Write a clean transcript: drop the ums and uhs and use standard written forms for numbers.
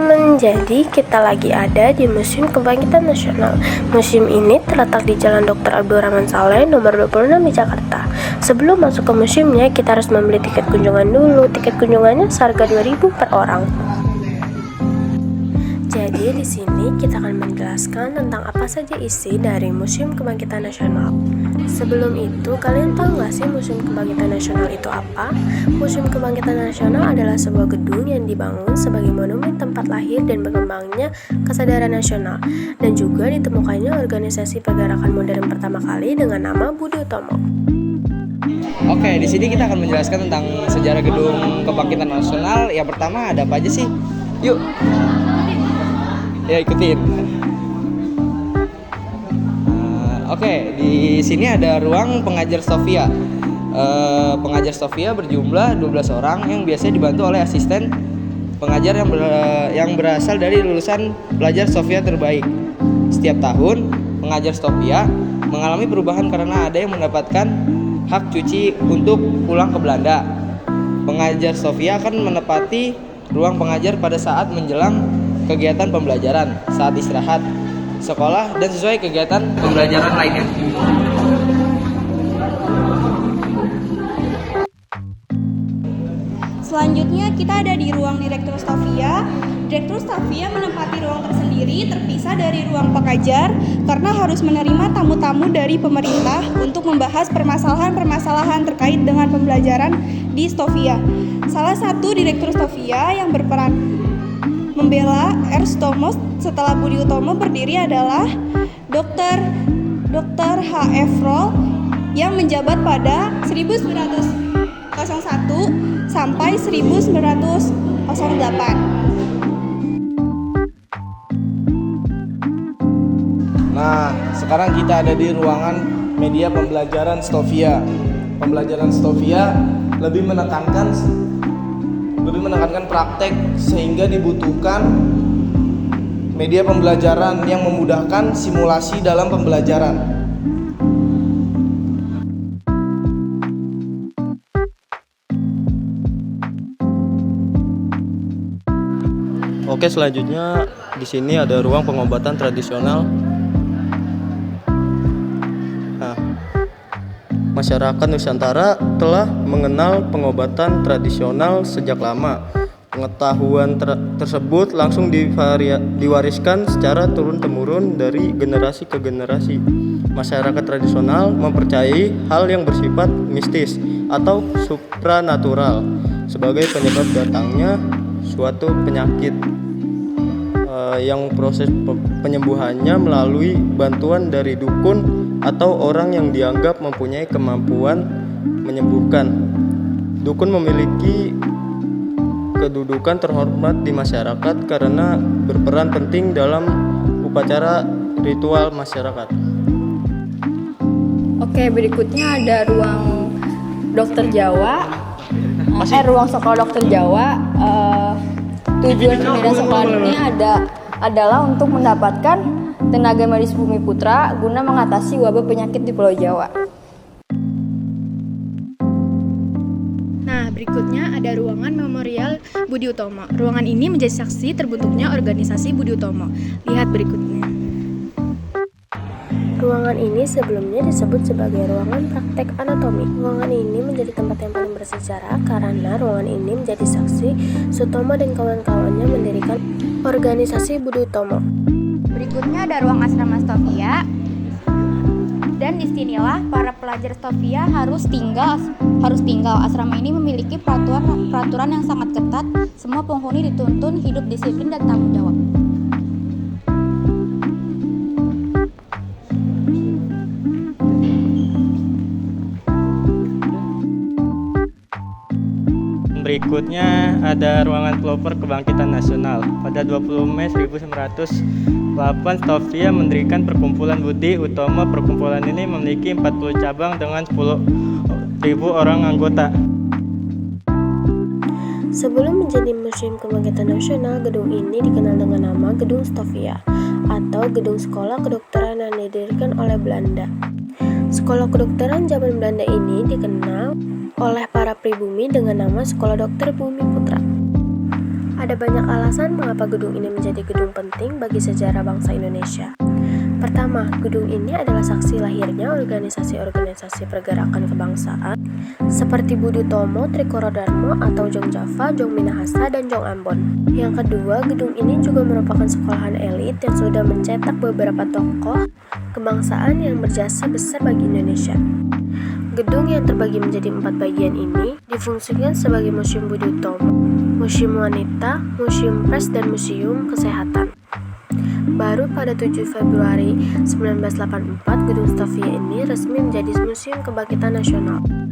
teman-teman, jadi kita lagi ada di Museum Kebangkitan Nasional. Museum ini terletak di Jalan Dr. Abdurrahman Saleh nomor 26 di Jakarta. Sebelum masuk ke museumnya, kita harus membeli tiket kunjungan dulu. Tiket kunjungannya seharga 2.000 per orang. Jadi di sini kita akan menjelaskan tentang apa saja isi dari Museum Kebangkitan Nasional. Sebelum itu, kalian tahu nggak sih Museum Kebangkitan Nasional itu apa? Museum Kebangkitan Nasional adalah sebuah gedung yang dibangun sebagai monumen tempat lahir dan berkembangnya kesadaran nasional, dan juga ditemukannya organisasi pergerakan modern pertama kali dengan nama Budi Utomo. Oke, di sini kita akan menjelaskan tentang sejarah gedung Kebangkitan Nasional. Yang pertama ada apa aja sih? Yuk. Ya, ikutin. Oke, di sini ada ruang pengajar Sofia. Pengajar Sofia berjumlah 12 orang yang biasanya dibantu oleh asisten pengajar yang berasal dari lulusan pelajar Sofia terbaik. Setiap tahun, pengajar Sofia mengalami perubahan karena ada yang mendapatkan hak cuti untuk pulang ke Belanda. Pengajar Sofia akan menepati ruang pengajar pada saat menjelang kegiatan pembelajaran, saat istirahat, sekolah, dan sesuai kegiatan pembelajaran lainnya. Selanjutnya kita ada di ruang Direktur Sofia. Direktur Sofia menempati ruang tersendiri terpisah dari ruang pengajar karena harus menerima tamu-tamu dari pemerintah untuk membahas permasalahan-permasalahan terkait dengan pembelajaran di Sofia. Salah satu Direktur Sofia yang berperan membela R. Sutomo setelah Budi Utomo berdiri adalah Dr. H.F. Roll yang menjabat pada 1901 sampai 1908. Nah, sekarang kita ada di ruangan media pembelajaran Sofia. Pembelajaran Sofia lebih menekankan praktek sehingga dibutuhkan media pembelajaran yang memudahkan simulasi dalam pembelajaran. Oke, selanjutnya di sini ada ruang pengobatan tradisional. Nah, masyarakat Nusantara telah mengenal pengobatan tradisional sejak lama. Pengetahuan tersebut langsung diwariskan secara turun-temurun dari generasi ke generasi. Masyarakat tradisional mempercayai hal yang bersifat mistis atau supranatural sebagai penyebab datangnya suatu penyakit yang proses penyembuhannya melalui bantuan dari dukun atau orang yang dianggap mempunyai kemampuan menyembuhkan. Dukun memiliki kedudukan terhormat di masyarakat karena berperan penting dalam upacara ritual masyarakat. Oke, berikutnya ada ruang dokter Jawa. Ruang sekolah dokter Jawa. Tujuan pendirian sekolah ini adalah untuk mendapatkan tenaga medis Bumi Putra guna mengatasi wabah penyakit di Pulau Jawa. Nah, berikutnya ada ruangan Memorial Budi Utomo. Ruangan ini menjadi saksi terbentuknya organisasi Budi Utomo. Lihat berikutnya. Ruangan ini sebelumnya disebut sebagai ruangan praktek anatomi. Ruangan ini menjadi tempat yang paling bersejarah karena ruangan ini menjadi saksi Sutomo dan kawan-kawannya mendirikan organisasi Budi Utomo. Berikutnya ada ruang asrama Sofia. Dan disinilah para pelajar Sofia harus tinggal. Asrama ini memiliki peraturan yang sangat ketat. Semua penghuni dituntun hidup disiplin dan tanggung jawab. Berikutnya ada ruangan pelopor Kebangkitan Nasional. Pada 20 Mei 1908, Sofia mendirikan Perkumpulan Budi Utomo. Perkumpulan ini memiliki 40 cabang dengan 10.000 orang anggota. Sebelum menjadi Museum Kebangkitan Nasional, gedung ini dikenal dengan nama Gedung Sofia atau Gedung Sekolah Kedokteran yang didirikan oleh Belanda. Sekolah kedokteran zaman Belanda ini dikenal oleh para pribumi dengan nama Sekolah Dokter Bumi Putra. Ada banyak alasan mengapa gedung ini menjadi gedung penting bagi sejarah bangsa Indonesia. Pertama, gedung ini adalah saksi lahirnya organisasi-organisasi pergerakan kebangsaan seperti Budi Utomo, Trikoro Darmo atau Jong Java, Jong Minahasa, dan Jong Ambon. Yang kedua, gedung ini juga merupakan sekolahan elit yang sudah mencetak beberapa tokoh kebangsaan yang berjasa besar bagi Indonesia. Gedung yang terbagi menjadi 4 bagian ini difungsikan sebagai Museum Budi Utomo, Museum Wanita, Museum Pers, dan Museum Kesehatan. Baru pada 7 Februari 1984, Gedung Stovia ini resmi menjadi Museum Kebangkitan Nasional.